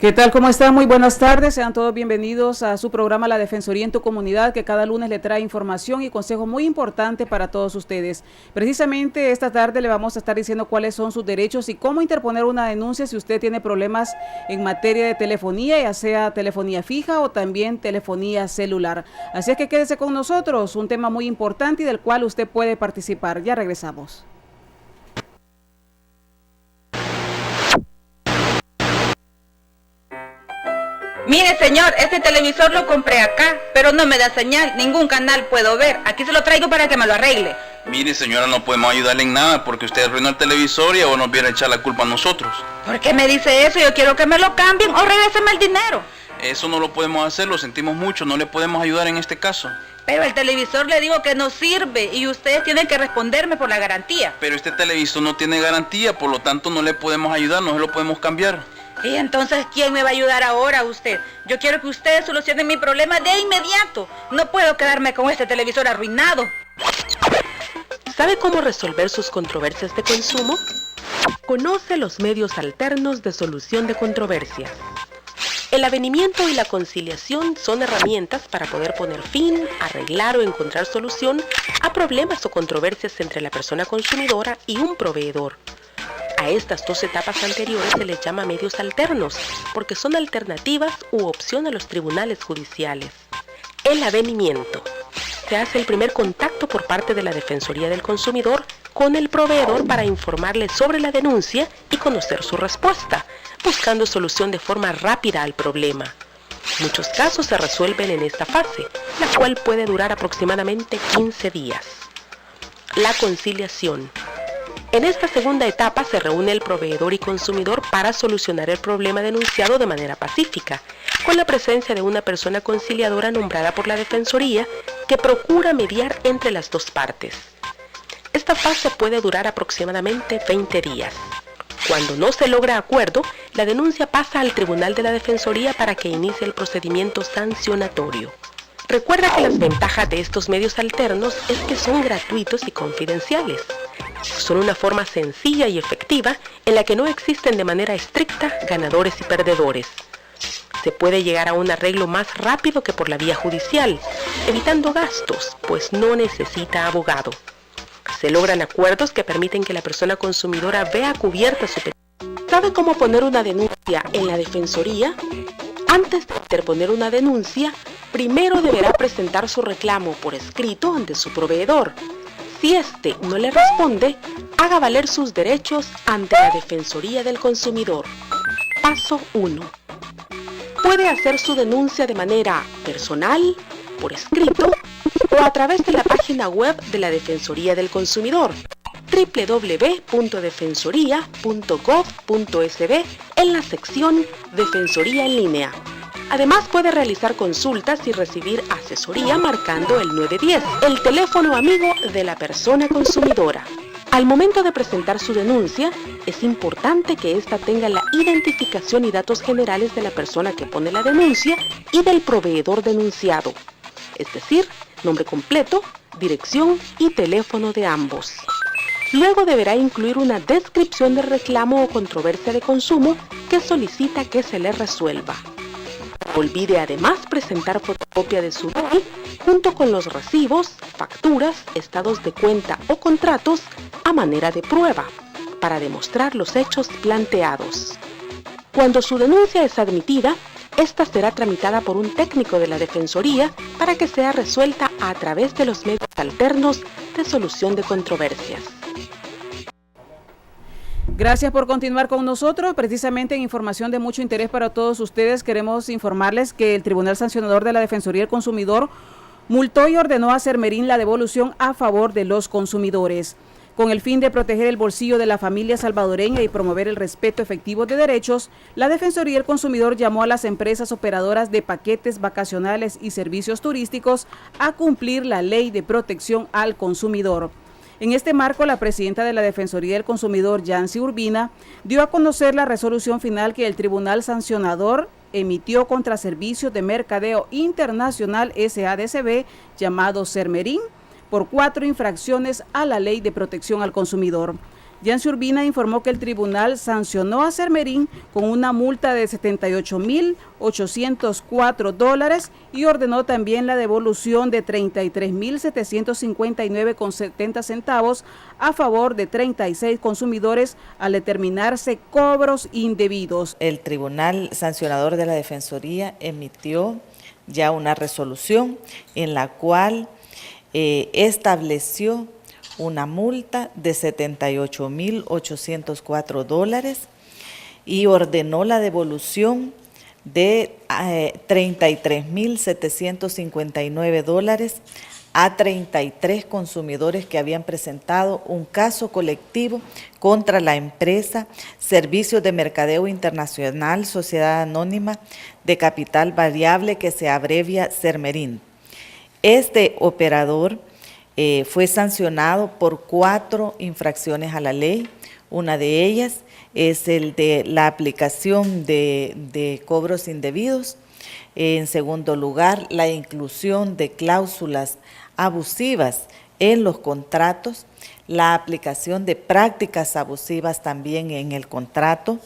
¿Qué tal? ¿Cómo están? Muy buenas tardes. Sean todos bienvenidos a su programa La Defensoría en tu Comunidad, que cada lunes le trae información y consejos muy importantes para todos ustedes. Precisamente esta tarde le vamos a estar diciendo cuáles son sus derechos y cómo interponer una denuncia si usted tiene problemas en materia de telefonía, ya sea telefonía fija o también telefonía celular. Así es que quédese con nosotros, un tema muy importante y del cual usted puede participar. Ya regresamos. Mire, señor, este televisor lo compré acá, pero no me da señal, ningún canal puedo ver. Aquí se lo traigo para que me lo arregle. Mire, señora, no podemos ayudarle en nada porque usted arruinó el televisor y ahora nos viene a echar la culpa a nosotros. ¿Por qué me dice eso? Yo quiero que me lo cambien o regréseme el dinero. Eso no lo podemos hacer, lo sentimos mucho, no le podemos ayudar en este caso. Pero el televisor le digo que no sirve y ustedes tienen que responderme por la garantía. Pero este televisor no tiene garantía, por lo tanto no le podemos ayudar, no se lo podemos cambiar. Y entonces, ¿quién me va a ayudar ahora? Usted. Yo quiero que ustedes solucionen mi problema de inmediato. No puedo quedarme con este televisor arruinado. ¿Sabe cómo resolver sus controversias de consumo? Conoce los medios alternos de solución de controversias. El avenimiento y la conciliación son herramientas para poder poner fin, arreglar o encontrar solución a problemas o controversias entre la persona consumidora y un proveedor. A estas dos etapas anteriores se les llama medios alternos, porque son alternativas u opción a los tribunales judiciales. El avenimiento. Se hace el primer contacto por parte de la Defensoría del Consumidor con el proveedor para informarle sobre la denuncia y conocer su respuesta, buscando solución de forma rápida al problema. Muchos casos se resuelven en esta fase, la cual puede durar aproximadamente 15 días. La conciliación. En esta segunda etapa se reúne el proveedor y consumidor para solucionar el problema denunciado de manera pacífica, con la presencia de una persona conciliadora nombrada por la Defensoría que procura mediar entre las dos partes. Esta fase puede durar aproximadamente 20 días. Cuando no se logra acuerdo, la denuncia pasa al Tribunal de la Defensoría para que inicie el procedimiento sancionatorio. Recuerda que las ventajas de estos medios alternos es que son gratuitos y confidenciales. Son una forma sencilla y efectiva en la que no existen de manera estricta ganadores y perdedores. Se puede llegar a un arreglo más rápido que por la vía judicial, evitando gastos, pues no necesita abogado. Se logran acuerdos que permiten que la persona consumidora vea cubierta su petición. ¿Sabe cómo poner una denuncia en la Defensoría? Antes de interponer una denuncia, primero deberá presentar su reclamo por escrito ante su proveedor. Si éste no le responde, haga valer sus derechos ante la Defensoría del Consumidor. Paso 1. Puede hacer su denuncia de manera personal, por escrito, o a través de la página web de la Defensoría del Consumidor, www.defensoría.gov.sb, en la sección Defensoría en línea. Además puede realizar consultas y recibir asesoría marcando el 910, el teléfono amigo de la persona consumidora. Al momento de presentar su denuncia, es importante que ésta tenga la identificación y datos generales de la persona que pone la denuncia y del proveedor denunciado, es decir, nombre completo, dirección y teléfono de ambos. Luego deberá incluir una descripción del reclamo o controversia de consumo que solicita que se le resuelva. No olvide además presentar fotocopia de su DNI junto con los recibos, facturas, estados de cuenta o contratos a manera de prueba para demostrar los hechos planteados. Cuando su denuncia es admitida, esta será tramitada por un técnico de la Defensoría para que sea resuelta a través de los medios alternos de solución de controversias. Gracias por continuar con nosotros. Precisamente en información de mucho interés para todos ustedes, queremos informarles que el Tribunal Sancionador de la Defensoría del Consumidor multó y ordenó a Cermerín la devolución a favor de los consumidores. Con el fin de proteger el bolsillo de la familia salvadoreña y promover el respeto efectivo de derechos, la Defensoría del Consumidor llamó a las empresas operadoras de paquetes vacacionales y servicios turísticos a cumplir la Ley de Protección al Consumidor. En este marco, la presidenta de la Defensoría del Consumidor, Yancy Urbina, dio a conocer la resolución final que el Tribunal Sancionador emitió contra Servicios de Mercadeo Internacional SADCB, llamado Cermerín, por 4 infracciones a la Ley de Protección al Consumidor. Yancy Urbina informó que el tribunal sancionó a Sermerín con una multa de $78,804 y ordenó también la devolución de $33,759,70 a favor de 36 consumidores al determinarse cobros indebidos. El Tribunal Sancionador de la Defensoría emitió ya una resolución en la cual estableció una multa de $78,804 y ordenó la devolución de $33,759 a 33 consumidores que habían presentado un caso colectivo contra la empresa Servicios de Mercadeo Internacional, Sociedad Anónima de Capital Variable, que se abrevia Sermerín. Este operador fue sancionado por 4 infracciones a la ley. Una de ellas es el de la aplicación de cobros indebidos. En segundo lugar, la inclusión de cláusulas abusivas en los contratos, la aplicación de prácticas abusivas también en el contrato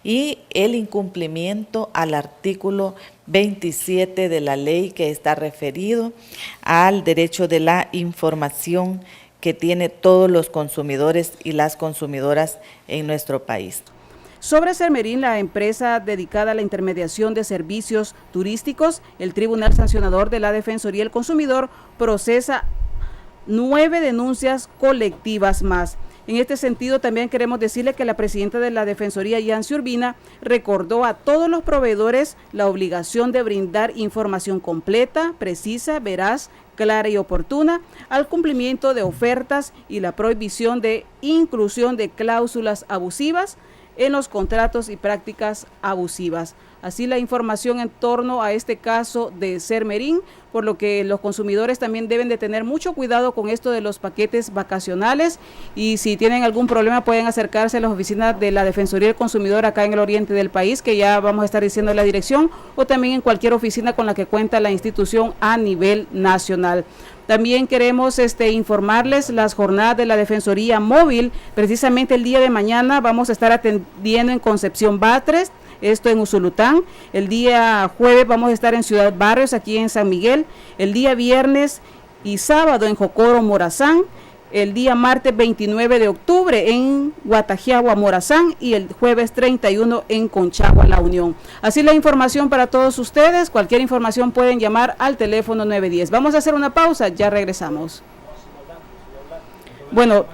y el incumplimiento al artículo 27 de la ley, que está referido al derecho de la información que tienen todos los consumidores y las consumidoras en nuestro país. Sobre Sermerín, la empresa dedicada a la intermediación de servicios turísticos, el Tribunal Sancionador de la Defensoría del Consumidor procesa 9 denuncias colectivas más. En este sentido, también queremos decirle que la presidenta de la Defensoría, Yancy Urbina, recordó a todos los proveedores la obligación de brindar información completa, precisa, veraz, clara y oportuna al cumplimiento de ofertas y la prohibición de inclusión de cláusulas abusivas en los contratos y prácticas abusivas. Así la información en torno a este caso de Sermerín, por lo que los consumidores también deben de tener mucho cuidado con esto de los paquetes vacacionales, y si tienen algún problema pueden acercarse a las oficinas de la Defensoría del Consumidor acá en el oriente del país, que ya vamos a estar diciendo la dirección, o también en cualquier oficina con la que cuenta la institución a nivel nacional. También queremos informarles las jornadas de la Defensoría Móvil. Precisamente el día de mañana vamos a estar atendiendo en Concepción Batres, esto en Usulután. El día jueves vamos a estar en Ciudad Barrios, aquí en San Miguel. El día viernes y sábado en Jocoro, Morazán. El día martes 29 de octubre en Guatajiagua, Morazán, y el jueves 31 en Conchagua, La Unión. Así la información para todos ustedes. Cualquier información pueden llamar al teléfono 910. Vamos a hacer una pausa, ya regresamos. Bueno,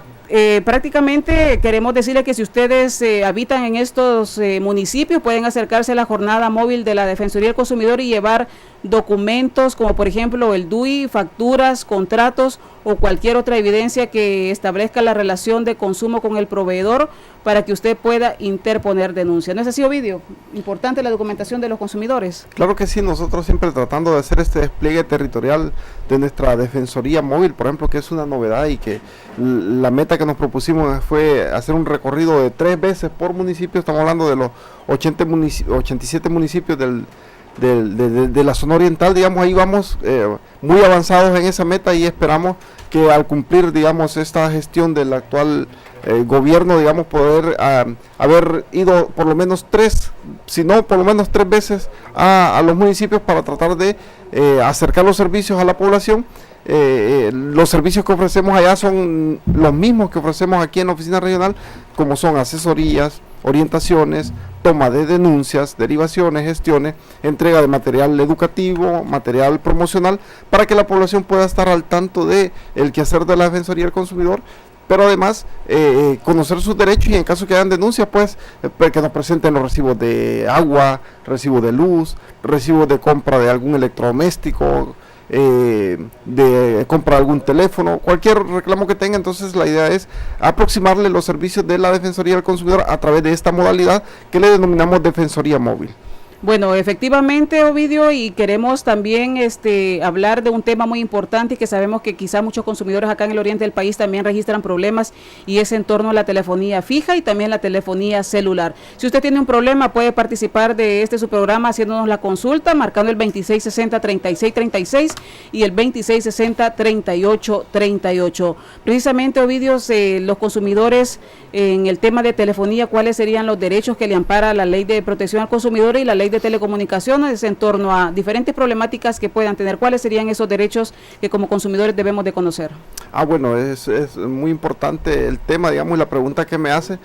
prácticamente queremos decirle que si ustedes habitan en estos municipios, pueden acercarse a la jornada móvil de la Defensoría del Consumidor y llevar documentos como por ejemplo el DUI, facturas, contratos o cualquier otra evidencia que establezca la relación de consumo con el proveedor para que usted pueda interponer denuncia. ¿No es así, Ovidio? Importante la documentación de los consumidores. Claro que sí, nosotros siempre tratando de hacer este despliegue territorial de nuestra Defensoría Móvil, por ejemplo, que es una novedad y que la meta que nos propusimos fue hacer un recorrido de 3 veces por municipio. Estamos hablando de los 87 municipios de la zona oriental, digamos. Ahí vamos muy avanzados en esa meta y esperamos que al cumplir, digamos, esta gestión del actual gobierno, digamos, poder haber ido por lo menos 3, si no por lo menos 3 veces a los municipios para tratar de acercar los servicios a la población. Los servicios que ofrecemos allá son los mismos que ofrecemos aquí en la oficina regional, como son asesorías, orientaciones, toma de denuncias, derivaciones, gestiones, entrega de material educativo, material promocional, para que la población pueda estar al tanto de el quehacer de la Defensoría del Consumidor, pero además conocer sus derechos y en caso que hayan denuncias, pues que nos presenten los recibos de agua, recibos de luz, recibos de compra de algún electrodoméstico, de compra de algún teléfono, cualquier reclamo que tenga. Entonces la idea es aproximarle los servicios de la Defensoría del Consumidor a través de esta modalidad que le denominamos Defensoría Móvil. Bueno, efectivamente, Ovidio, y queremos también hablar de un tema muy importante y que sabemos que quizá muchos consumidores acá en el oriente del país también registran problemas, y es en torno a la telefonía fija y también la telefonía celular. Si usted tiene un problema, puede participar de su programa haciéndonos la consulta, marcando el 2660-3636 y el 2660-3838. Precisamente, Ovidio, los consumidores en el tema de telefonía, ¿cuáles serían los derechos que le ampara la Ley de Protección al Consumidor y la Ley de Telecomunicaciones en torno a diferentes problemáticas que puedan tener? ¿Cuáles serían esos derechos que como consumidores debemos de conocer? Bueno, es muy importante el tema, digamos, y la pregunta que me hace.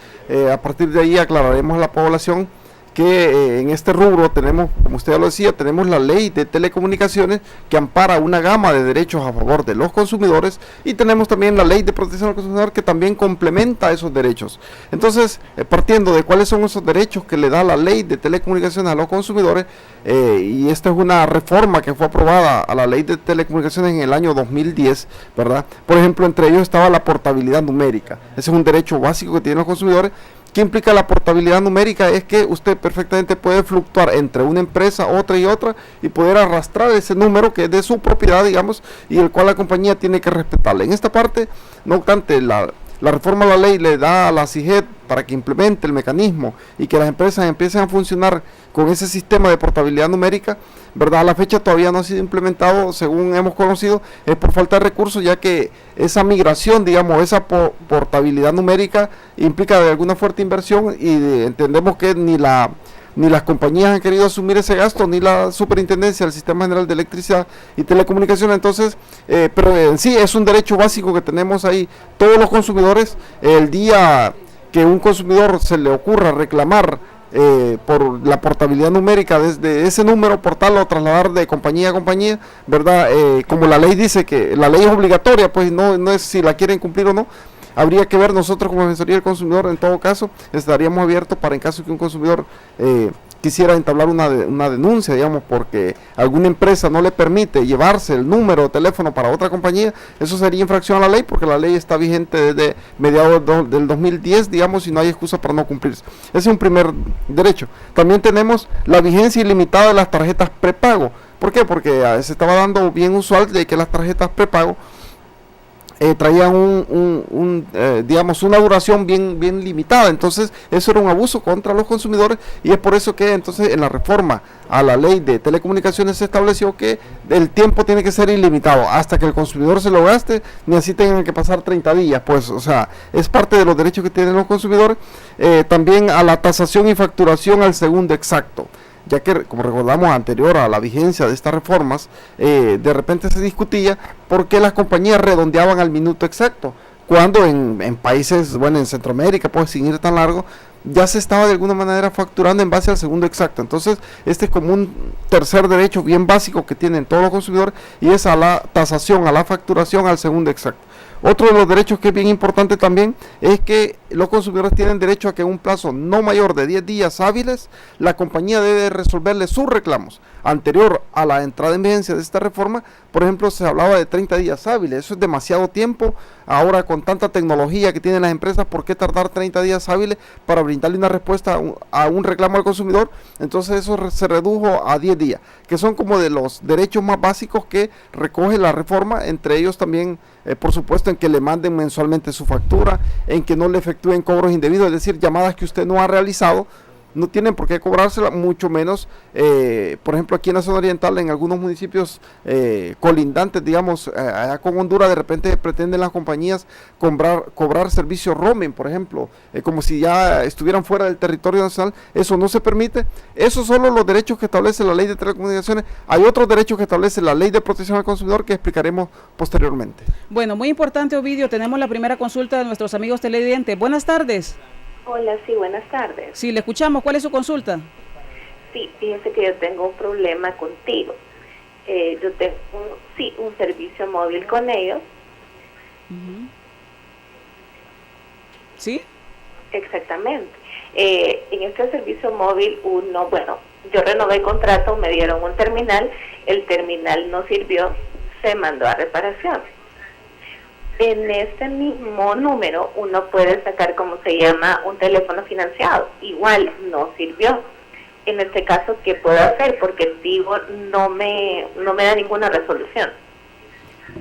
A partir de ahí aclararemos a la población que en este rubro tenemos, como usted ya lo decía, tenemos la Ley de Telecomunicaciones que ampara una gama de derechos a favor de los consumidores, y tenemos también la Ley de Protección al Consumidor que también complementa esos derechos. Entonces, partiendo de cuáles son esos derechos que le da la Ley de Telecomunicaciones a los consumidores, y esta es una reforma que fue aprobada a la Ley de Telecomunicaciones en el año 2010, ¿verdad? Por ejemplo, entre ellos estaba la portabilidad numérica. Ese es un derecho básico que tienen los consumidores. ¿Qué implica la portabilidad numérica? Es que usted perfectamente puede fluctuar entre una empresa, otra y otra, y poder arrastrar ese número que es de su propiedad, digamos, y el cual la compañía tiene que respetarle. En esta parte, no obstante, la reforma a la ley le da a la CIGED para que implemente el mecanismo y que las empresas empiecen a funcionar con ese sistema de portabilidad numérica, ¿verdad? A la fecha todavía no ha sido implementado, según hemos conocido, es por falta de recursos, ya que esa migración, digamos, esa portabilidad numérica implica de alguna fuerte inversión, y entendemos que ni las compañías han querido asumir ese gasto, ni la Superintendencia del Sistema General de Electricidad y Telecomunicaciones. Entonces, pero en sí es un derecho básico que tenemos ahí todos los consumidores. El día que un consumidor se le ocurra reclamar por la portabilidad numérica desde ese número portal o trasladar de compañía a compañía, ¿verdad? Como la ley dice que la ley es obligatoria, pues no es si la quieren cumplir o no. Habría que ver, nosotros como Defensoría del Consumidor, en todo caso, estaríamos abiertos para, en caso que un consumidor quisiera entablar una denuncia, digamos, porque alguna empresa no le permite llevarse el número de teléfono para otra compañía, eso sería infracción a la ley, porque la ley está vigente desde mediados del 2010, digamos, y no hay excusa para no cumplirse. Ese es un primer derecho. También tenemos la vigencia ilimitada de las tarjetas prepago. ¿Por qué? Porque se estaba dando bien usual de que las tarjetas prepago traían digamos, una duración bien limitada. Entonces eso era un abuso contra los consumidores, y es por eso que entonces en la reforma a la Ley de Telecomunicaciones se estableció que el tiempo tiene que ser ilimitado hasta que el consumidor se lo gaste, ni así tengan que pasar 30 días, pues, o sea, es parte de los derechos que tienen los consumidores. También a la tasación y facturación al segundo exacto, ya que, como recordamos, anterior a la vigencia de estas reformas, de repente se discutía por qué las compañías redondeaban al minuto exacto, cuando en países, bueno, en Centroamérica, pues sin ir tan largo, ya se estaba de alguna manera facturando en base al segundo exacto. Entonces, este es como un tercer derecho bien básico que tienen todos los consumidores, y es a la tasación, a la facturación al segundo exacto. Otro de los derechos que es bien importante también es que los consumidores tienen derecho a que en un plazo no mayor de 10 días hábiles la compañía debe resolverle sus reclamos. Anterior a la entrada en vigencia de esta reforma, por ejemplo, se hablaba de 30 días hábiles. Eso es demasiado tiempo. Ahora, con tanta tecnología que tienen las empresas, ¿por qué tardar 30 días hábiles para brindarle una respuesta a un reclamo al consumidor? Entonces eso se redujo a 10 días, que son como de los derechos más básicos que recoge la reforma. Entre ellos también, por supuesto, en que le manden mensualmente su factura, en que no le efectúen cobros indebidos, es decir, llamadas que usted no ha realizado, no tienen por qué cobrársela, mucho menos, por ejemplo, aquí en la zona oriental, en algunos municipios colindantes, digamos, allá con Honduras, de repente pretenden las compañías cobrar servicios roaming, por ejemplo, como si ya estuvieran fuera del territorio nacional. Eso no se permite. Esos son los derechos que establece la Ley de Telecomunicaciones. Hay otros derechos que establece la Ley de Protección al Consumidor que explicaremos posteriormente. Bueno, muy importante, Ovidio, tenemos la primera consulta de nuestros amigos televidentes. Buenas tardes. Hola, sí, buenas tardes. Sí, le escuchamos. ¿Cuál es su consulta? Sí, fíjense que yo tengo un problema contigo. Yo tengo un servicio móvil con ellos. ¿Sí? Exactamente. En este servicio móvil, yo renové contrato, me dieron un terminal, el terminal no sirvió, se mandó a reparación. En este mismo número uno puede sacar, como se llama, un teléfono financiado. Igual no sirvió. en este caso, ¿qué puedo hacer? Porque Tigo no me da ninguna resolución.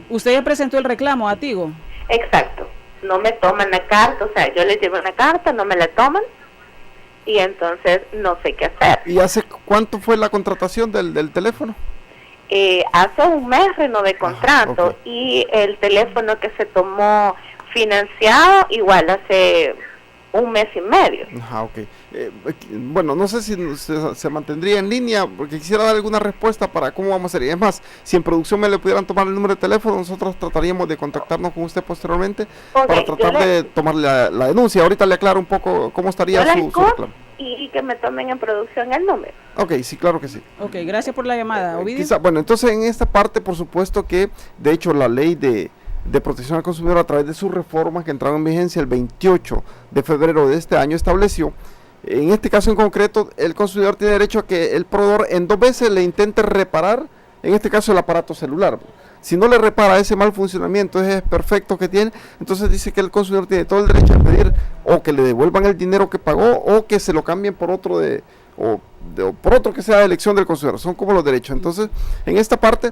¿Usted ya presentó el reclamo a Tigo? Exacto. No me toman la carta, o sea, yo les llevo una carta, no me la toman, y entonces no sé qué hacer. ¿Y hace cuánto fue la contratación del teléfono? Hace un mes renové contrato, ok. y el teléfono que se tomó financiado igual hace un mes y medio. Ajá, ok. Bueno, no sé si se mantendría en línea, porque quisiera dar alguna respuesta para cómo vamos a hacer. Y es más, si en producción me le pudieran tomar el número de teléfono, nosotros trataríamos de contactarnos con usted posteriormente para tratar de tomar la denuncia. Ahorita le aclaro un poco cómo estaría su reclamo. Y que me tomen en producción el número. Ok, sí, claro que sí. Ok, gracias por la llamada, Ovidio. Bueno, entonces en esta parte, por supuesto que, de hecho, la ley de protección al consumidor, a través de sus reformas que entraron en vigencia el 28 de febrero de este año, estableció, en este caso en concreto, el consumidor tiene derecho a que el proveedor en 2 veces le intente reparar, en este caso el aparato celular. Si no le repara ese mal funcionamiento, ese perfecto que tiene, entonces dice que el consumidor tiene todo el derecho a pedir o que le devuelvan el dinero que pagó o que se lo cambien por otro o por otro que sea de elección del consumidor. Son como los derechos. Entonces, en esta parte,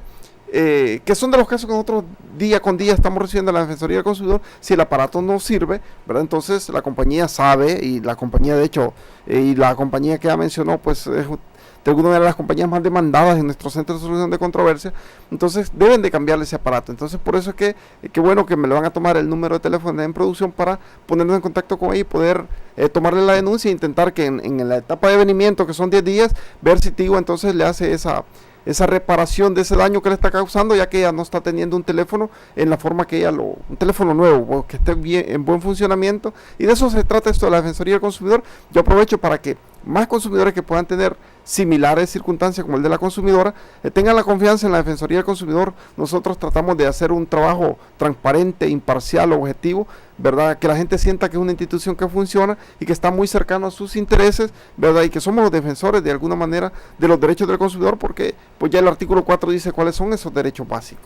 que son de los casos que nosotros día con día estamos recibiendo en la Defensoría del Consumidor, si el aparato no sirve, ¿verdad? Entonces la compañía sabe, y la compañía de hecho, y la compañía que ya mencionó, pues es de alguna manera las compañías más demandadas en nuestro centro de solución de controversia, entonces deben de cambiarle ese aparato. Entonces por eso es que bueno que me le van a tomar el número de teléfono en producción para ponernos en contacto con ella y poder tomarle la denuncia e intentar que en la etapa de venimiento, que son 10 días, ver si Tigo entonces le hace esa reparación de ese daño que le está causando, ya que ella no está teniendo un teléfono en la forma que ella un teléfono nuevo, que esté bien, en buen funcionamiento, y de eso se trata esto de la Defensoría del Consumidor. Yo aprovecho para que más consumidores que puedan tener similares circunstancias como el de la consumidora, tengan la confianza en la Defensoría del Consumidor. Nosotros tratamos de hacer un trabajo transparente, imparcial, objetivo, ¿verdad? Que la gente sienta que es una institución que funciona y que está muy cercano a sus intereses, ¿verdad? Y que somos los defensores de alguna manera de los derechos del consumidor, porque pues ya el artículo 4 dice cuáles son esos derechos básicos.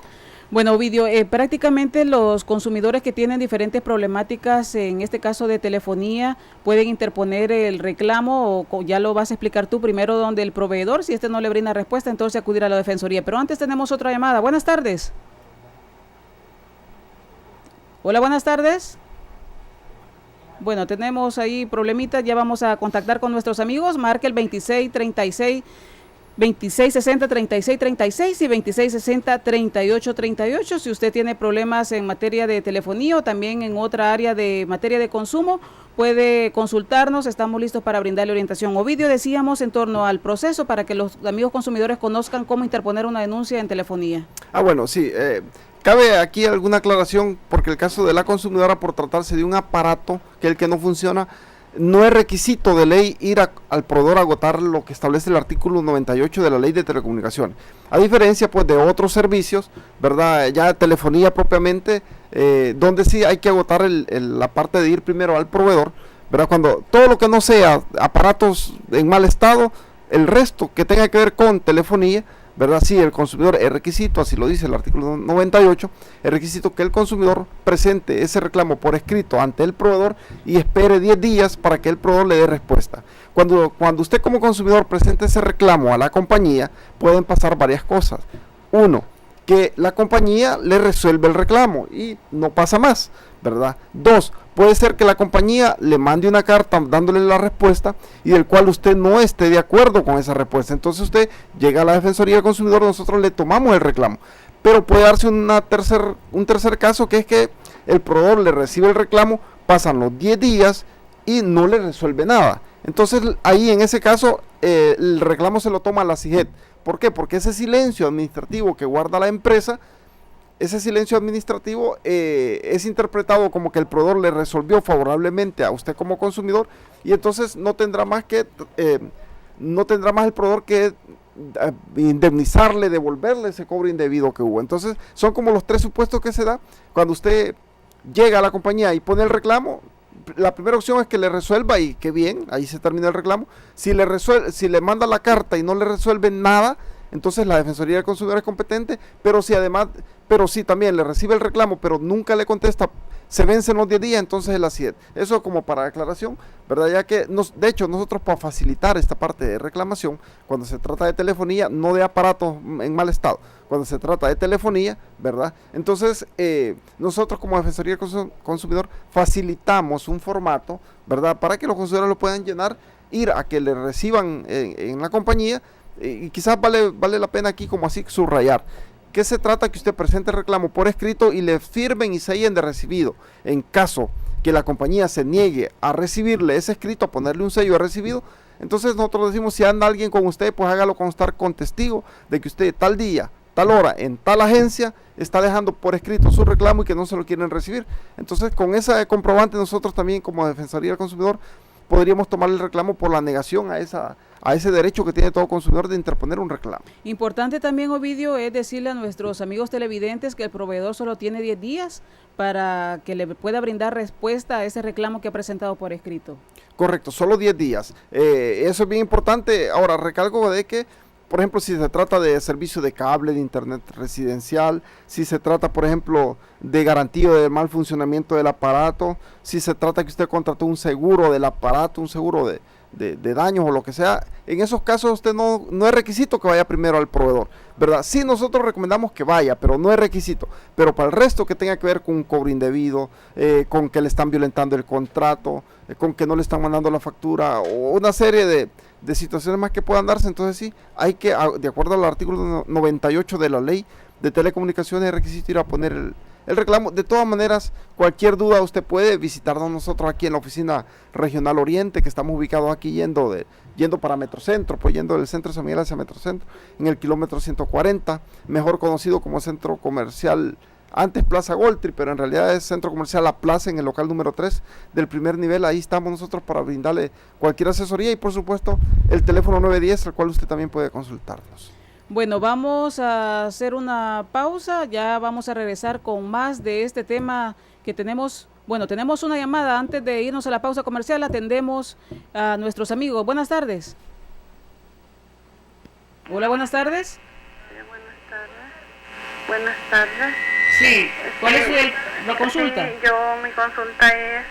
Bueno, Ovidio, prácticamente los consumidores que tienen diferentes problemáticas, en este caso de telefonía, pueden interponer el reclamo, o ya lo vas a explicar tú primero, donde el proveedor, si no le brinda respuesta, entonces acudir a la Defensoría. Pero antes tenemos otra llamada. Buenas tardes. Hola, buenas tardes. Bueno, tenemos ahí problemitas, ya vamos a contactar con nuestros amigos. Marque el 2660-3636 y 2660-3838. Si usted tiene problemas en materia de telefonía o también en otra área de materia de consumo, puede consultarnos. Estamos listos para brindarle orientación. Ovidio, decíamos en torno al proceso para que los amigos consumidores conozcan cómo interponer una denuncia en telefonía. Bueno, sí. Cabe aquí alguna aclaración, porque el caso de la consumidora, por tratarse de un aparato que el que no funciona, no es requisito de ley ir al proveedor a agotar lo que establece el artículo 98 de la Ley de Telecomunicaciones. A diferencia pues de otros servicios, ¿verdad? Ya telefonía propiamente, donde sí hay que agotar la parte de ir primero al proveedor, ¿verdad? Cuando todo lo que no sea aparatos en mal estado, el resto que tenga que ver con telefonía, ¿verdad? Sí, el consumidor es requisito, así lo dice el artículo 98, es requisito que el consumidor presente ese reclamo por escrito ante el proveedor y espere 10 días para que el proveedor le dé respuesta. Cuando usted como consumidor presente ese reclamo a la compañía, pueden pasar varias cosas. Uno, que la compañía le resuelve el reclamo y no pasa más, ¿verdad? Dos, puede ser que la compañía le mande una carta dándole la respuesta y del cual usted no esté de acuerdo con esa respuesta. Entonces usted llega a la Defensoría del Consumidor, nosotros le tomamos el reclamo. Pero puede darse un tercer caso, que es que el proveedor le recibe el reclamo, pasan los 10 días y no le resuelve nada. Entonces ahí en ese caso el reclamo se lo toma la CIGET. ¿Por qué? Porque ese silencio administrativo que guarda la empresa, ese silencio administrativo es interpretado como que el proveedor le resolvió favorablemente a usted como consumidor, y entonces no tendrá más el proveedor que indemnizarle, devolverle ese cobro indebido que hubo. Entonces son como los 3 supuestos que se da cuando usted llega a la compañía y pone el reclamo. La primera opción es que le resuelva y qué bien, ahí se termina el reclamo. Si le manda la carta y no le resuelve nada, entonces la Defensoría del Consumidor es competente, pero si también le recibe el reclamo, pero nunca le contesta, se vencen los 10 días, entonces es la CIED. Eso como para aclaración, ¿verdad? Ya que, de hecho, nosotros para facilitar esta parte de reclamación, cuando se trata de telefonía, no de aparatos en mal estado, cuando se trata de telefonía, ¿verdad? Entonces, nosotros como Defensoría del Consumidor facilitamos un formato, ¿verdad? Para que los consumidores lo puedan llenar, ir a que le reciban en la compañía, y quizás vale la pena aquí como así subrayar. ¿Qué se trata? Que usted presente el reclamo por escrito y le firmen y sellen de recibido. En caso que la compañía se niegue a recibirle ese escrito, a ponerle un sello de recibido, entonces nosotros decimos, si anda alguien con usted, pues hágalo constar con testigo de que usted tal día, tal hora, en tal agencia, está dejando por escrito su reclamo y que no se lo quieren recibir. Entonces, con ese comprobante, nosotros también como Defensoría del Consumidor podríamos tomar el reclamo por la negación a ese derecho que tiene todo consumidor de interponer un reclamo. Importante también, Ovidio, es decirle a nuestros amigos televidentes que el proveedor solo tiene 10 días para que le pueda brindar respuesta a ese reclamo que ha presentado por escrito. Correcto, solo 10 días. Eso es bien importante. Ahora, recalco de que, por ejemplo, si se trata de servicio de cable, de internet residencial, si se trata, por ejemplo, de garantía de mal funcionamiento del aparato, si se trata que usted contrató un seguro del aparato, un seguro de daños o lo que sea, en esos casos usted no es requisito que vaya primero al proveedor, ¿verdad? Sí, nosotros recomendamos que vaya, pero no es requisito. Pero para el resto que tenga que ver con un cobro indebido, con que le están violentando el contrato, con que no le están mandando la factura, o una serie de situaciones más que puedan darse, entonces sí, hay que, de acuerdo al artículo 98 de la ley de telecomunicaciones, es requisito ir a poner el reclamo. De todas maneras, cualquier duda usted puede visitarnos nosotros aquí en la oficina regional Oriente, que estamos ubicados aquí yendo para Metrocentro, pues yendo del centro de San Miguel hacia Metrocentro, en el kilómetro 140, mejor conocido como centro comercial, antes Plaza Goltri, pero en realidad es Centro Comercial La Plaza, en el local número 3 del primer nivel. Ahí estamos nosotros para brindarle cualquier asesoría y por supuesto el teléfono 910, al cual usted también puede consultarnos. Bueno, vamos a hacer una pausa, ya vamos a regresar con más de este tema que tenemos. Bueno, tenemos una llamada antes de irnos a la pausa comercial, atendemos a nuestros amigos. Buenas tardes. Hola, buenas tardes. Buenas tardes. Buenas tardes. Sí, ¿cuál es la consulta? Sí, mi consulta es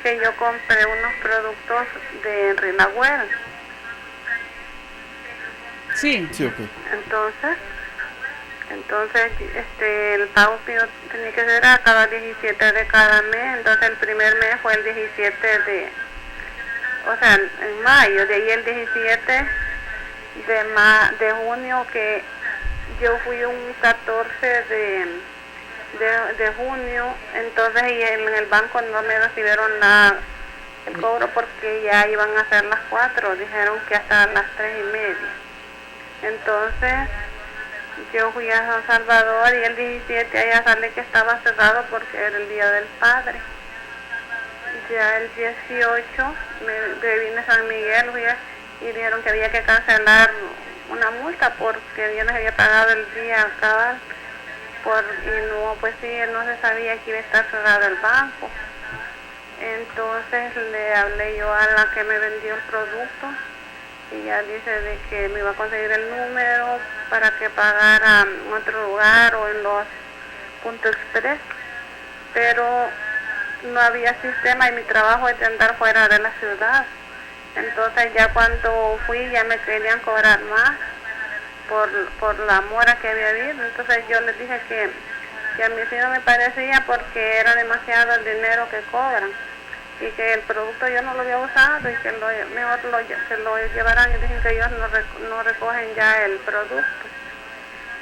que yo compré unos productos de Renagüel. Sí. Sí, ok. Entonces, el pago que yo tenía que hacer a cada 17 de cada mes. Entonces, el primer mes fue el 17 en mayo. De ahí el 17 de junio, que yo fui un 14 de junio. Entonces, y en el banco no me recibieron el cobro porque ya iban a ser las 4. Dijeron que hasta las 3:30. Entonces, yo fui a San Salvador y el 17 allá sale que estaba cerrado porque era el Día del Padre. Ya el 18 me vine a San Miguel y dijeron que había que cancelar una multa porque yo no había pagado el día cabal. No se sabía que iba a estar cerrado el banco. Entonces le hablé yo a la que me vendió el producto. Y ya dice de que me iba a conseguir el número para que pagara en otro lugar o en los puntos express, pero no había sistema y mi trabajo es de andar fuera de la ciudad. Entonces ya cuando fui ya me querían cobrar más por la mora que había habido. Entonces yo les dije que a mí sí no me parecía porque era demasiado el dinero que cobran. Y que el producto yo no lo había usado y que mejor se lo llevaran y dicen que ellos no recogen ya el producto.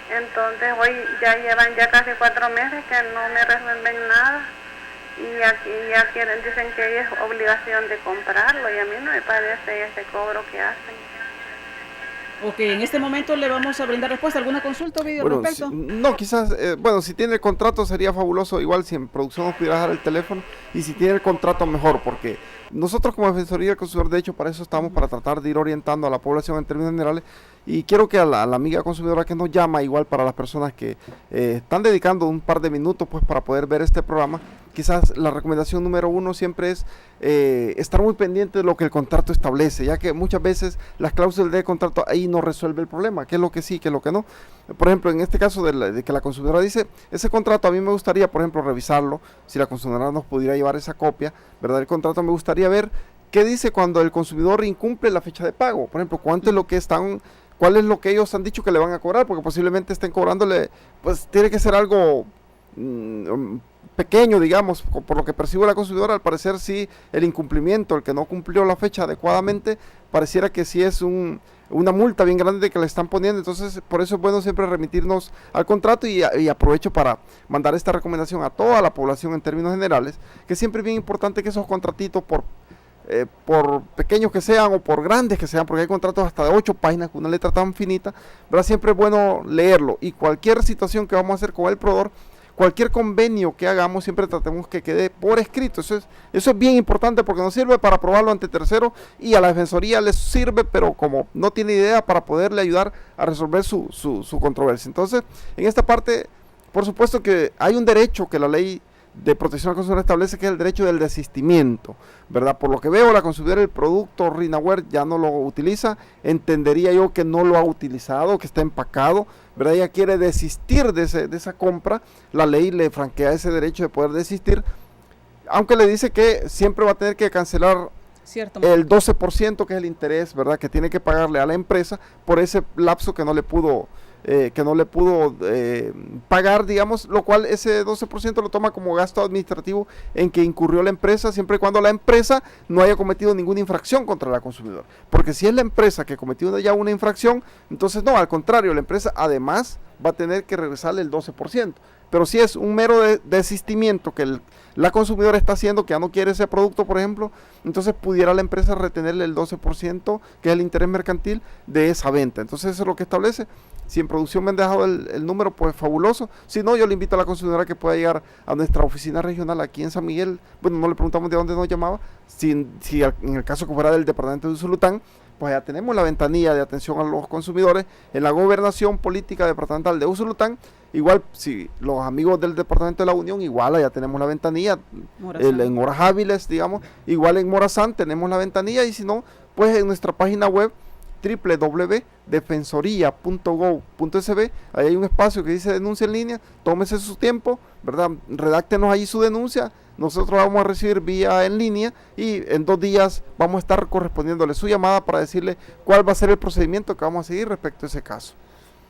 Entonces hoy ya llevan ya casi 4 meses que no me resuelven nada y aquí ya dicen que es obligación de comprarlo y a mí no me parece ese cobro que hacen. Ok, en este momento le vamos a brindar respuesta. ¿Alguna consulta, Ovidio, al respecto? No, quizás, si tiene el contrato sería fabuloso, igual si en producción nos pudiera dejar el teléfono, y si tiene el contrato mejor, porque nosotros como Defensoría del Consumidor, de hecho, para eso estamos, para tratar de ir orientando a la población en términos generales, y quiero que a la amiga consumidora que nos llama, igual para las personas que están dedicando un par de minutos pues para poder ver este programa, quizás la recomendación número 1 siempre es estar muy pendiente de lo que el contrato establece, ya que muchas veces las cláusulas de contrato ahí no resuelve el problema, qué es lo que sí, qué es lo que no. Por ejemplo, en este caso de que la consumidora dice, ese contrato a mí me gustaría, por ejemplo, revisarlo, si la consumidora nos pudiera llevar esa copia, ¿verdad? El contrato me gustaría ver qué dice cuando el consumidor incumple la fecha de pago, por ejemplo, cuánto es lo que están, cuál es lo que ellos han dicho que le van a cobrar, porque posiblemente estén cobrándole, pues tiene que ser algo pequeño, digamos, por lo que percibe la consumidora. Al parecer sí, el incumplimiento, el que no cumplió la fecha adecuadamente, pareciera que sí es una multa bien grande que le están poniendo. Entonces, por eso es bueno siempre remitirnos al contrato, y aprovecho para mandar esta recomendación a toda la población en términos generales, que siempre es bien importante que esos contratitos, por pequeños que sean o por grandes que sean, porque hay contratos hasta de 8 páginas con una letra tan finita, ¿verdad? Siempre es bueno leerlo, y cualquier situación que vamos a hacer con el proveedor, cualquier convenio que hagamos, siempre tratemos que quede por escrito. Eso es bien importante, porque nos sirve para probarlo ante terceros, y a la Defensoría les sirve, pero como no tiene idea, para poderle ayudar a resolver su controversia. Entonces, en esta parte, por supuesto que hay un derecho que la ley de protección al consumidor establece, que es el derecho del desistimiento, ¿verdad? Por lo que veo, la consumidora el producto Rinaware ya no lo utiliza, entendería yo que no lo ha utilizado, que está empacado, ¿verdad? Ella quiere desistir de esa compra, la ley le franquea ese derecho de poder desistir, aunque le dice que siempre va a tener que cancelar el 12%, que es el interés, ¿verdad?, que tiene que pagarle a la empresa por ese lapso que no le pudo pagar, digamos, lo cual ese 12% lo toma como gasto administrativo en que incurrió la empresa, siempre y cuando la empresa no haya cometido ninguna infracción contra la consumidora. Porque si es la empresa que cometió ya una infracción, entonces no, al contrario, la empresa además va a tener que regresarle el 12%. Pero si es un mero desistimiento que la consumidora está haciendo, que ya no quiere ese producto, por ejemplo, entonces pudiera la empresa retenerle el 12%, que es el interés mercantil de esa venta. Entonces eso es lo que establece. Si en producción me han dejado el número, pues fabuloso. Si no, yo le invito a la consumidora que pueda llegar a nuestra oficina regional aquí en San Miguel. Bueno, no le preguntamos de dónde nos llamaba. Si en el caso que fuera del departamento de Usulután, pues ya tenemos la ventanilla de atención a los consumidores en la Gobernación Política Departamental de Usulután. Igual, si los amigos del Departamento de la Unión, igual allá tenemos la ventanilla, en horas hábiles, digamos. Igual en Morazán tenemos la ventanilla, y si no, pues en nuestra página web www.defensoria.gov.sb, ahí hay un espacio que dice denuncia en línea. Tómese su tiempo, ¿verdad? Redáctenos ahí su denuncia, nosotros la vamos a recibir vía en línea, y en 2 días vamos a estar correspondiéndole su llamada para decirle cuál va a ser el procedimiento que vamos a seguir respecto a ese caso.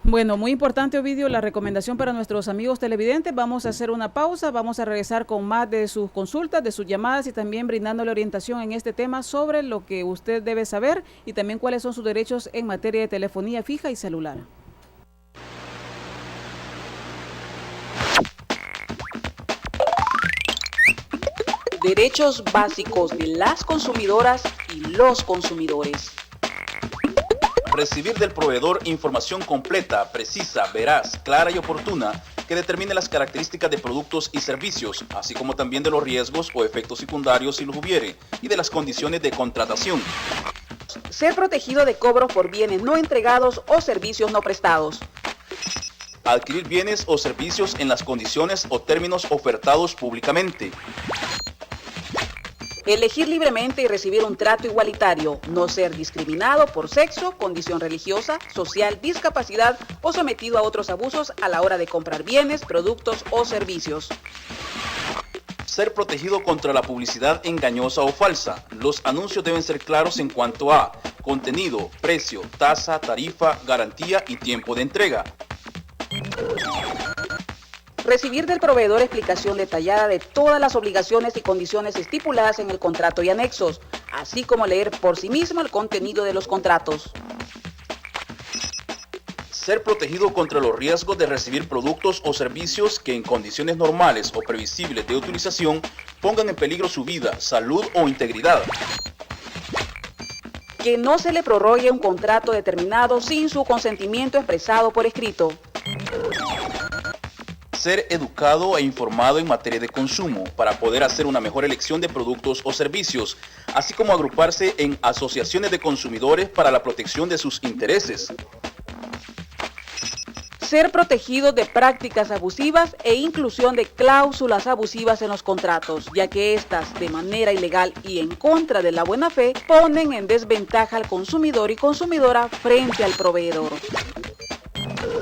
Bueno, muy importante, Ovidio, la recomendación para nuestros amigos televidentes. Vamos a hacer una pausa, vamos a regresar con más de sus consultas, de sus llamadas, y también brindándole orientación en este tema sobre lo que usted debe saber, y también cuáles son sus derechos en materia de telefonía fija y celular. Derechos básicos de las consumidoras y los consumidores. Recibir del proveedor información completa, precisa, veraz, clara y oportuna que determine las características de productos y servicios, así como también de los riesgos o efectos secundarios si los hubiere, y de las condiciones de contratación. Ser protegido de cobros por bienes no entregados o servicios no prestados. Adquirir bienes o servicios en las condiciones o términos ofertados públicamente. Elegir libremente y recibir un trato igualitario, no ser discriminado por sexo, condición religiosa, social, discapacidad o sometido a otros abusos a la hora de comprar bienes, productos o servicios. Ser protegido contra la publicidad engañosa o falsa. Los anuncios deben ser claros en cuanto a contenido, precio, tasa, tarifa, garantía y tiempo de entrega. Recibir del proveedor explicación detallada de todas las obligaciones y condiciones estipuladas en el contrato y anexos, así como leer por sí mismo el contenido de los contratos. Ser protegido contra los riesgos de recibir productos o servicios que en condiciones normales o previsibles de utilización pongan en peligro su vida, salud o integridad. Que no se le prorrogue un contrato determinado sin su consentimiento expresado por escrito. Ser educado e informado en materia de consumo para poder hacer una mejor elección de productos o servicios, así como agruparse en asociaciones de consumidores para la protección de sus intereses. ser protegidos de prácticas abusivas e inclusión de cláusulas abusivas en los contratos, ya que estas, de manera ilegal y en contra de la buena fe, ponen en desventaja al consumidor y consumidora frente al proveedor.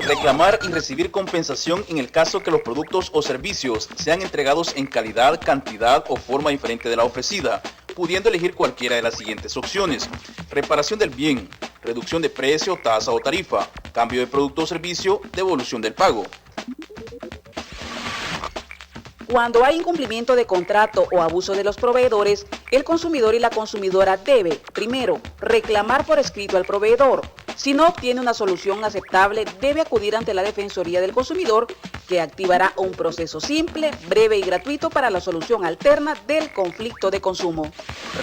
Reclamar y recibir compensación en el caso que los productos o servicios sean entregados en calidad, cantidad o forma diferente de la ofrecida, pudiendo elegir cualquiera de las siguientes opciones: reparación del bien, reducción de precio, tasa o tarifa, cambio de producto o servicio, devolución del pago. Cuando hay incumplimiento de contrato o abuso de los proveedores, el consumidor y la consumidora debe, primero, reclamar por escrito al proveedor. Si no obtiene una solución aceptable, debe acudir ante la Defensoría del Consumidor, que activará un proceso simple, breve y gratuito para la solución alterna del conflicto de consumo.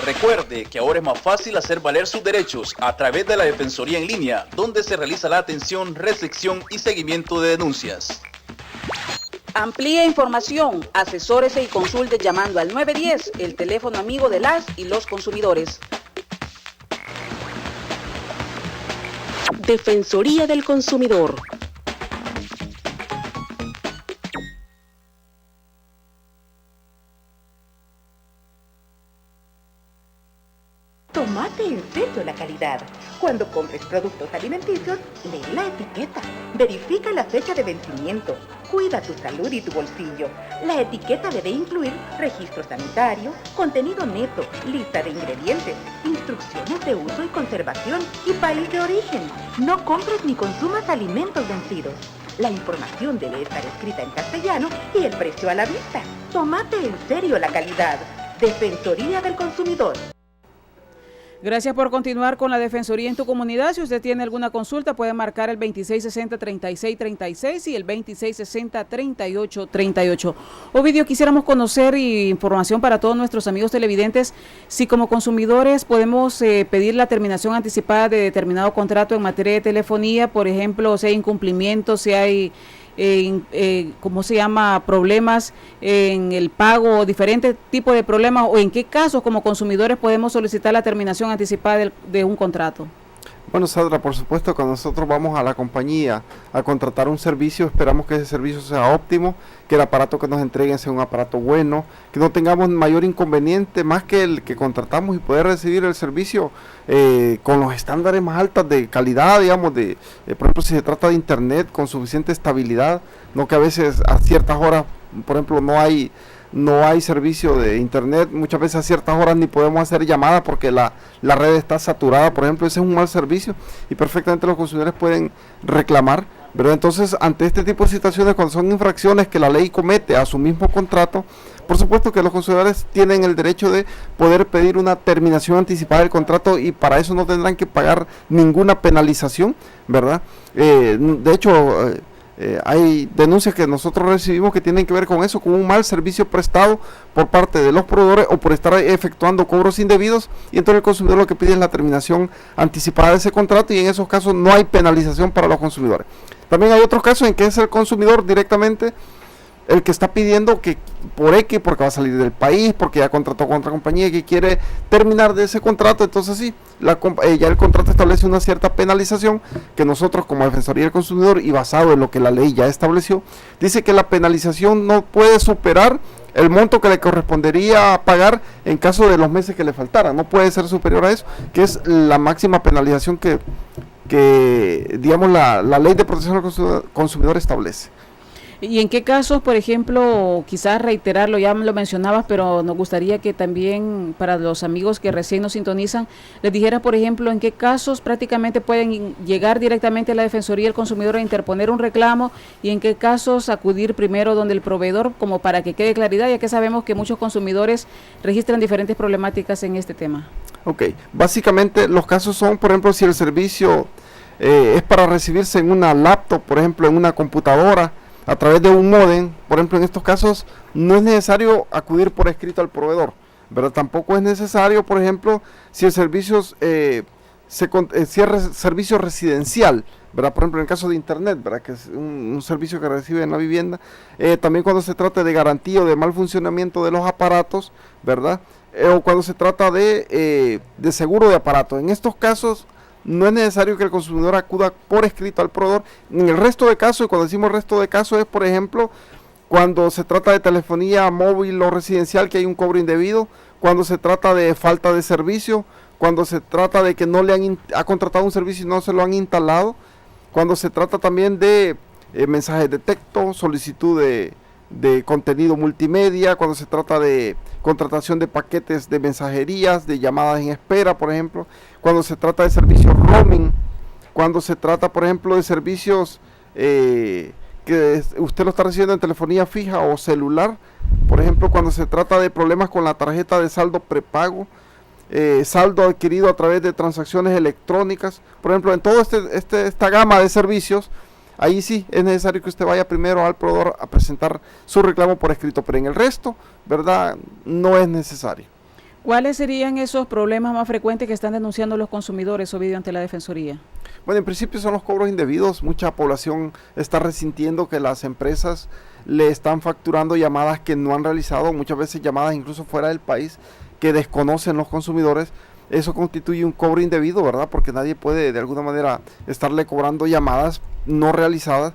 Recuerde que ahora es más fácil hacer valer sus derechos a través de la Defensoría en línea, donde se realiza la atención, recepción y seguimiento de denuncias. Amplíe información, asesórese y consulte llamando al 910, el teléfono amigo de las y los consumidores. Defensoría del Consumidor. Tómate en serio la calidad. Cuando compres productos alimenticios, lee la etiqueta. Verifica la fecha de vencimiento. Cuida tu salud y tu bolsillo. La etiqueta debe incluir registro sanitario, contenido neto, lista de ingredientes, instrucciones de uso y conservación y país de origen. No compres ni consumas alimentos vencidos. La información debe estar escrita en castellano y el precio a la vista. Tómate en serio la calidad. Defensoría del Consumidor. Gracias por continuar con la Defensoría en tu comunidad. Si usted tiene alguna consulta, puede marcar el 2660-3636 y el 2660-3838. Ovidio, quisiéramos conocer información para todos nuestros amigos televidentes, si como consumidores podemos pedir la terminación anticipada de determinado contrato en materia de telefonía, por ejemplo, si hay incumplimiento, si hay problemas en el pago, diferentes tipos de problemas, o en qué casos como consumidores podemos solicitar la terminación anticipada de un contrato. Bueno, Sandra, por supuesto, cuando nosotros vamos a la compañía a contratar un servicio, esperamos que ese servicio sea óptimo, que el aparato que nos entreguen sea un aparato bueno, que no tengamos mayor inconveniente más que el que contratamos y poder recibir el servicio con los estándares más altos de calidad, digamos, por ejemplo, si se trata de internet con suficiente estabilidad, no que a veces a ciertas horas, por ejemplo, no hay servicio de internet, muchas veces a ciertas horas ni podemos hacer llamadas porque la red está saturada, por ejemplo. Ese es un mal servicio y perfectamente los consumidores pueden reclamar, ¿verdad? Entonces, ante este tipo de situaciones, cuando son infracciones que la ley comete a su mismo contrato, por supuesto que los consumidores tienen el derecho de poder pedir una terminación anticipada del contrato y para eso no tendrán que pagar ninguna penalización, ¿verdad? De hecho, hay denuncias que nosotros recibimos que tienen que ver con eso, con un mal servicio prestado por parte de los proveedores o por estar efectuando cobros indebidos, y entonces el consumidor lo que pide es la terminación anticipada de ese contrato, y en esos casos no hay penalización para los consumidores. También hay otros casos en que es el consumidor directamente el que está pidiendo que por X, porque va a salir del país, porque ya contrató con otra compañía que quiere terminar de ese contrato, entonces sí, ya el contrato establece una cierta penalización que nosotros como Defensoría del Consumidor, y basado en lo que la ley ya estableció, dice que la penalización no puede superar el monto que le correspondería pagar en caso de los meses que le faltaran, no puede ser superior a eso, que es la máxima penalización que digamos la ley de protección al consumidor establece. ¿Y en qué casos, por ejemplo, quizás reiterarlo, ya lo mencionabas, pero nos gustaría que también para los amigos que recién nos sintonizan, les dijera, por ejemplo, en qué casos prácticamente pueden llegar directamente a la Defensoría del Consumidor a interponer un reclamo, y en qué casos acudir primero donde el proveedor, como para que quede claridad, ya que sabemos que muchos consumidores registran diferentes problemáticas en este tema? Ok, básicamente los casos son, por ejemplo, si el servicio es para recibirse en una laptop, por ejemplo, en una computadora, a través de un módem, por ejemplo, en estos casos no es necesario acudir por escrito al proveedor, pero tampoco es necesario, por ejemplo, si el servicio si es servicio residencial, ¿verdad? Por ejemplo, en el caso de internet, ¿verdad? Que es un servicio que recibe en la vivienda, también cuando se trata de garantía o de mal funcionamiento de los aparatos, ¿verdad? O cuando se trata de seguro de aparatos. En estos casos no es necesario que el consumidor acuda por escrito al proveedor. En el resto de casos, y cuando decimos resto de casos es, por ejemplo, cuando se trata de telefonía móvil o residencial que hay un cobro indebido, cuando se trata de falta de servicio, cuando se trata de que no le ha contratado un servicio y no se lo han instalado, cuando se trata también de mensajes de texto, solicitud de contenido multimedia, cuando se trata de contratación de paquetes de mensajerías, de llamadas en espera, por ejemplo, cuando se trata de servicios roaming, cuando se trata, por ejemplo, de servicios que usted lo está recibiendo en telefonía fija o celular, por ejemplo, cuando se trata de problemas con la tarjeta de saldo prepago, saldo adquirido a través de transacciones electrónicas, por ejemplo, en toda esta gama de servicios, ahí sí es necesario que usted vaya primero al proveedor a presentar su reclamo por escrito, pero en el resto, ¿verdad?, no es necesario. ¿Cuáles serían esos problemas más frecuentes que están denunciando los consumidores, Ovidio, ante la Defensoría? Bueno, en principio son los cobros indebidos. Mucha población está resintiendo que las empresas le están facturando llamadas que no han realizado, muchas veces llamadas incluso fuera del país, que desconocen los consumidores. Eso constituye un cobro indebido, ¿verdad? Porque nadie puede de alguna manera estarle cobrando llamadas no realizadas.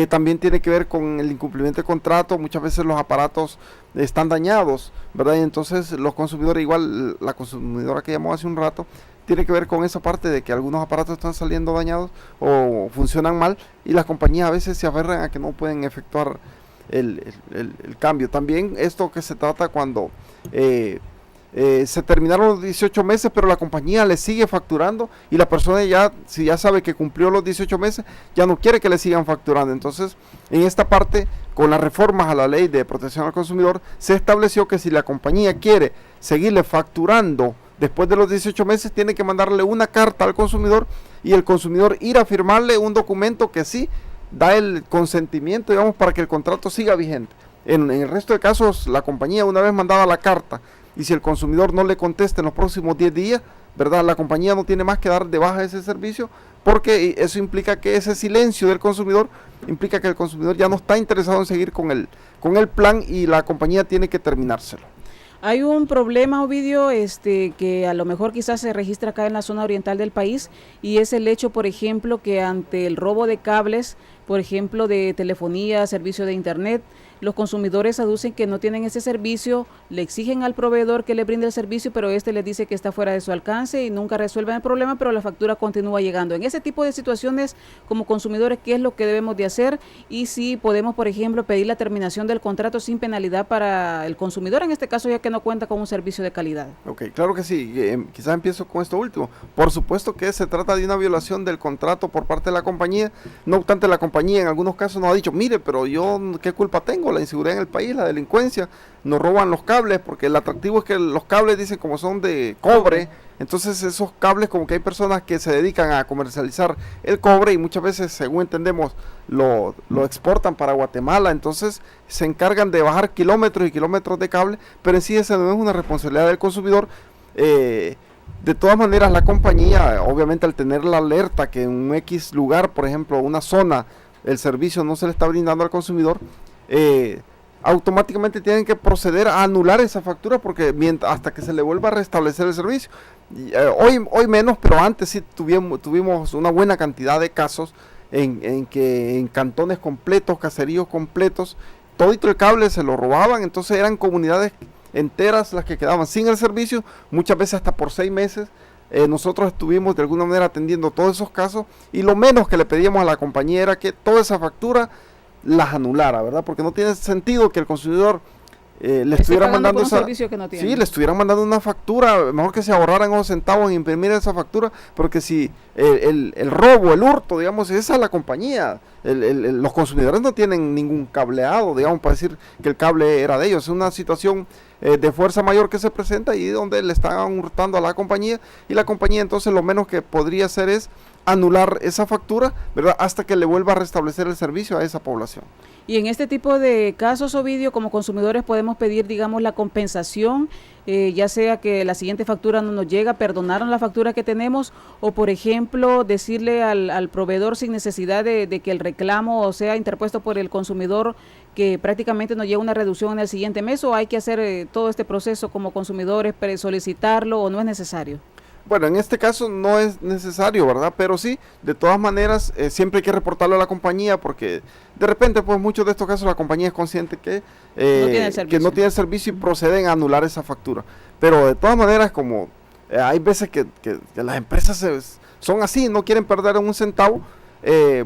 También tiene que ver con el incumplimiento de contrato. Muchas veces los aparatos están dañados, ¿verdad? Y entonces los consumidores, igual la consumidora que llamó hace un rato, tiene que ver con esa parte de que algunos aparatos están saliendo dañados o funcionan mal, y las compañías a veces se aferran a que no pueden efectuar el cambio. También esto que se trata cuando se terminaron los 18 meses, pero la compañía le sigue facturando, y la persona si ya sabe que cumplió los 18 meses, ya no quiere que le sigan facturando. Entonces, en esta parte, con las reformas a la ley de protección al consumidor, se estableció que si la compañía quiere seguirle facturando después de los 18 meses, tiene que mandarle una carta al consumidor, y el consumidor ir a firmarle un documento que sí da el consentimiento, digamos, para que el contrato siga vigente. En el resto de casos, la compañía, una vez mandada la carta, y si el consumidor no le contesta en los próximos 10 días, ¿verdad?, la compañía no tiene más que dar de baja ese servicio, porque eso implica que ese silencio del consumidor implica que el consumidor ya no está interesado en seguir con el plan, y la compañía tiene que terminárselo. Hay un problema, Ovidio, que a lo mejor quizás se registra acá en la zona oriental del país, y es el hecho, por ejemplo, que ante el robo de cables, por ejemplo, de telefonía, servicio de internet, los consumidores aducen que no tienen ese servicio, le exigen al proveedor que le brinde el servicio, pero este les dice que está fuera de su alcance y nunca resuelven el problema, pero la factura continúa llegando. En ese tipo de situaciones, como consumidores, ¿qué es lo que debemos de hacer? Y si podemos, por ejemplo, pedir la terminación del contrato sin penalidad para el consumidor, en este caso, ya que no cuenta con un servicio de calidad. Ok, claro que sí. Quizás empiezo con esto último. Por supuesto que se trata de una violación del contrato por parte de la compañía. No obstante, la compañía en algunos casos nos ha dicho, mire, pero yo, ¿qué culpa tengo? La inseguridad en el país, la delincuencia, nos roban los cables, porque el atractivo es que los cables, dicen, como son de cobre, entonces esos cables, como que hay personas que se dedican a comercializar el cobre, y muchas veces, según entendemos, lo exportan para Guatemala, entonces se encargan de bajar kilómetros y kilómetros de cable, pero en sí esa no es una responsabilidad del consumidor. De todas maneras, la compañía, obviamente, al tener la alerta que en un X lugar, por ejemplo, una zona, el servicio no se le está brindando al consumidor, automáticamente tienen que proceder a anular esa factura, porque hasta que se le vuelva a restablecer el servicio. Hoy menos, pero antes sí tuvimos una buena cantidad de casos en que en cantones completos, caseríos completos, todito el cable se lo robaban, entonces eran comunidades enteras las que quedaban sin el servicio, muchas veces hasta por 6 meses. Nosotros estuvimos de alguna manera atendiendo todos esos casos, y lo menos que le pedíamos a la compañía era que toda esa factura las anulara, ¿verdad? Porque no tiene sentido que el consumidor le estuvieran mandando le estuvieran mandando una factura, mejor que se ahorraran unos centavos en imprimir esa factura, porque si el robo, el hurto, digamos, esa es la compañía, los consumidores no tienen ningún cableado, digamos, para decir que el cable era de ellos. Es una situación de fuerza mayor que se presenta, y donde le están hurtando a la compañía, y la compañía entonces lo menos que podría hacer es anular esa factura, ¿verdad?, hasta que le vuelva a restablecer el servicio a esa población. Y en este tipo de casos, Ovidio, como consumidores podemos pedir, digamos, la compensación, ya sea que la siguiente factura no nos llega, perdonaron la factura que tenemos, o por ejemplo decirle al proveedor sin necesidad de que el reclamo sea interpuesto por el consumidor, que prácticamente nos llega una reducción en el siguiente mes, o hay que hacer todo este proceso como consumidores, solicitarlo, o no es necesario. Bueno, en este caso no es necesario, ¿verdad? Pero sí, de todas maneras, siempre hay que reportarlo a la compañía porque de repente, pues muchos de estos casos la compañía es consciente que no tiene el servicio y proceden a anular esa factura. Pero de todas maneras, como hay veces que las empresas son así, no quieren perder un centavo,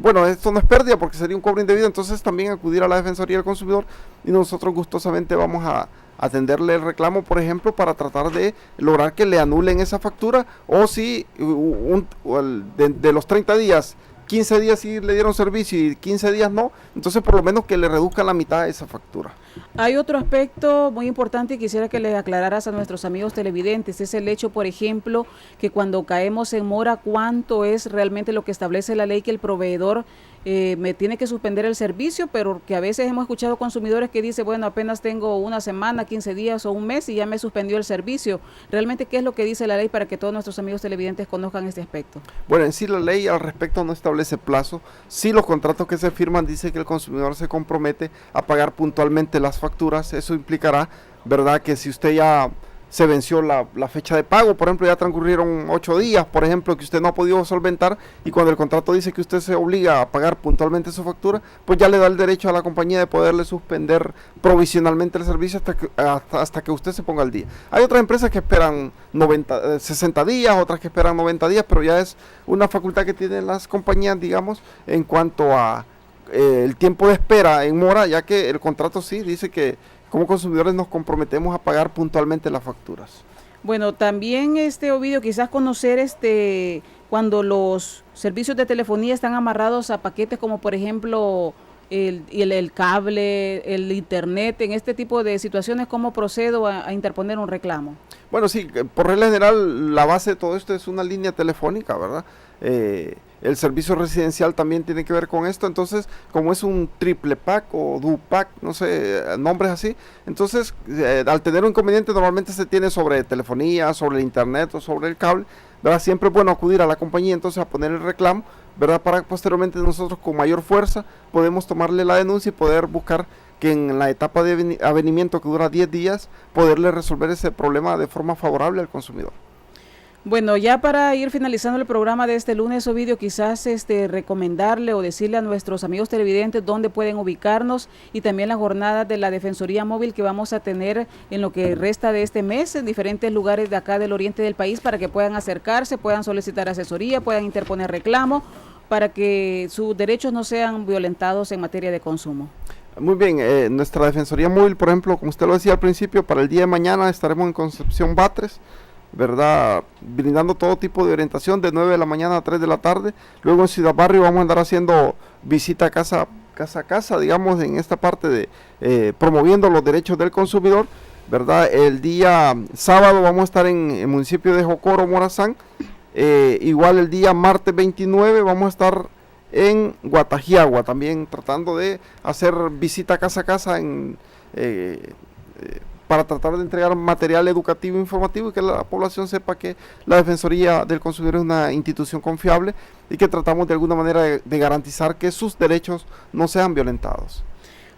bueno, esto no es pérdida porque sería un cobro indebido, entonces también acudir a la Defensoría del Consumidor y nosotros gustosamente vamos a atenderle el reclamo, por ejemplo, para tratar de lograr que le anulen esa factura, o si de los 30 días, 15 días sí le dieron servicio y 15 días no, entonces por lo menos que le reduzcan la mitad de esa factura. Hay otro aspecto muy importante y quisiera que le aclararas a nuestros amigos televidentes, es el hecho, por ejemplo, que cuando caemos en mora, ¿cuánto es realmente lo que establece la ley que el proveedor me tiene que suspender el servicio? Pero que a veces hemos escuchado consumidores que dicen, bueno, apenas tengo una semana, 15 días o un mes y ya me suspendió el servicio. ¿Realmente qué es lo que dice la ley para que todos nuestros amigos televidentes conozcan este aspecto? Bueno, en sí la ley al respecto no establece plazo. Sí, los contratos que se firman dice que el consumidor se compromete a pagar puntualmente las facturas. Eso implicará, ¿verdad?, que si usted ya se venció la fecha de pago, por ejemplo, ya transcurrieron 8 días, por ejemplo, que usted no ha podido solventar, y cuando el contrato dice que usted se obliga a pagar puntualmente su factura, pues ya le da el derecho a la compañía de poderle suspender provisionalmente el servicio hasta que usted se ponga al día. Hay otras empresas que esperan 60 días, otras que esperan 90 días, pero ya es una facultad que tienen las compañías, digamos, en cuanto a el tiempo de espera en mora, ya que el contrato sí dice que como consumidores nos comprometemos a pagar puntualmente las facturas. Bueno, también Ovidio, quizás conocer cuando los servicios de telefonía están amarrados a paquetes como por ejemplo el cable, el internet, en este tipo de situaciones, ¿cómo procedo a interponer un reclamo? Bueno, sí, por regla general la base de todo esto es una línea telefónica, ¿verdad? El servicio residencial también tiene que ver con esto, entonces como es un triple pack o dupack, no sé, nombres así, entonces al tener un inconveniente normalmente se tiene sobre telefonía, sobre el internet o sobre el cable, ¿verdad? Siempre es bueno acudir a la compañía entonces a poner el reclamo, ¿verdad? Para que posteriormente nosotros con mayor fuerza podemos tomarle la denuncia y poder buscar que en la etapa de avenimiento que dura 10 días, poderle resolver ese problema de forma favorable al consumidor. Bueno, ya para ir finalizando el programa de este lunes, Ovidio, quizás recomendarle o decirle a nuestros amigos televidentes dónde pueden ubicarnos y también la jornada de la Defensoría Móvil que vamos a tener en lo que resta de este mes en diferentes lugares de acá del oriente del país para que puedan acercarse, puedan solicitar asesoría, puedan interponer reclamo para que sus derechos no sean violentados en materia de consumo. Muy bien, nuestra Defensoría Móvil, por ejemplo, como usted lo decía al principio, para el día de mañana estaremos en Concepción Batres, ¿verdad? Brindando todo tipo de orientación de 9 de la mañana a 3 de la tarde. Luego en Ciudad Barrio vamos a andar haciendo visita casa a casa, digamos, en esta parte de promoviendo los derechos del consumidor, ¿verdad? El día sábado vamos a estar en el municipio de Jocoro, Morazán. Igual el día martes 29 vamos a estar en Guatajiagua, también tratando de hacer visita casa a casa para tratar de entregar material educativo e informativo y que la población sepa que la Defensoría del Consumidor es una institución confiable y que tratamos de alguna manera de garantizar que sus derechos no sean violentados.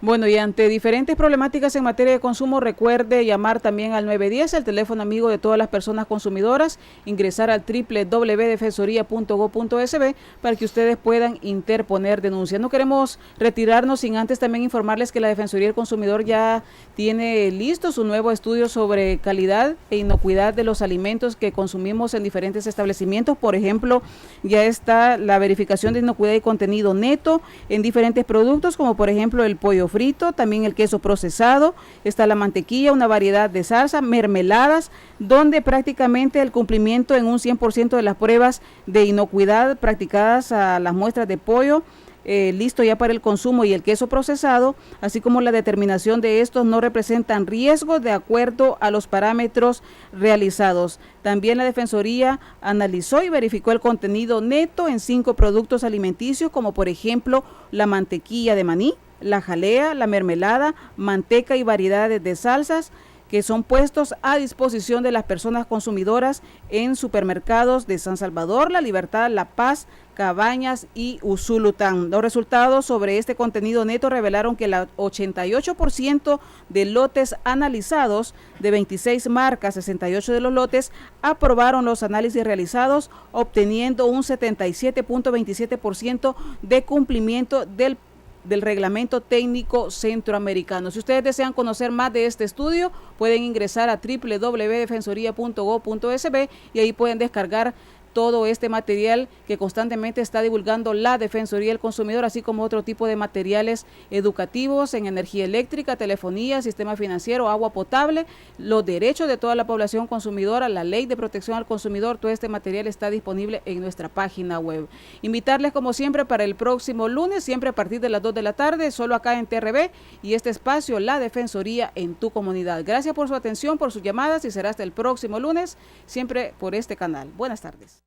Bueno, y ante diferentes problemáticas en materia de consumo, recuerde llamar también al 910, el teléfono amigo de todas las personas consumidoras, ingresar al www.defensoría.go.sb para que ustedes puedan interponer denuncias. No queremos retirarnos sin antes también informarles que la Defensoría del Consumidor ya tiene listo su nuevo estudio sobre calidad e inocuidad de los alimentos que consumimos en diferentes establecimientos. Por ejemplo, ya está la verificación de inocuidad y contenido neto en diferentes productos, como por ejemplo el pollo frito, también el queso procesado, está la mantequilla, una variedad de salsa, mermeladas, donde prácticamente el cumplimiento en un 100% de las pruebas de inocuidad practicadas a las muestras de pollo, listo ya para el consumo, y el queso procesado, así como la determinación de estos no representan riesgos de acuerdo a los parámetros realizados. También la Defensoría analizó y verificó el contenido neto en 5 productos alimenticios, como por ejemplo la mantequilla de maní, la jalea, la mermelada, manteca y variedades de salsas que son puestos a disposición de las personas consumidoras en supermercados de San Salvador, La Libertad, La Paz, Cabañas y Usulután. Los resultados sobre este contenido neto revelaron que el 88% de lotes analizados de 26 marcas, 68 de los lotes aprobaron los análisis realizados, obteniendo un 77.27% de cumplimiento del reglamento técnico centroamericano. Si ustedes desean conocer más de este estudio, pueden ingresar a www.defensoría.gov.sb y ahí pueden descargar todo este material que constantemente está divulgando la Defensoría del Consumidor, así como otro tipo de materiales educativos en energía eléctrica, telefonía, sistema financiero, agua potable, los derechos de toda la población consumidora, la ley de protección al consumidor. Todo este material está disponible en nuestra página web. Invitarles como siempre para el próximo lunes, siempre a partir de las 2 de la tarde, solo acá en TRB y este espacio, la Defensoría en tu comunidad. Gracias por su atención, por sus llamadas y será hasta el próximo lunes, siempre por este canal. Buenas tardes.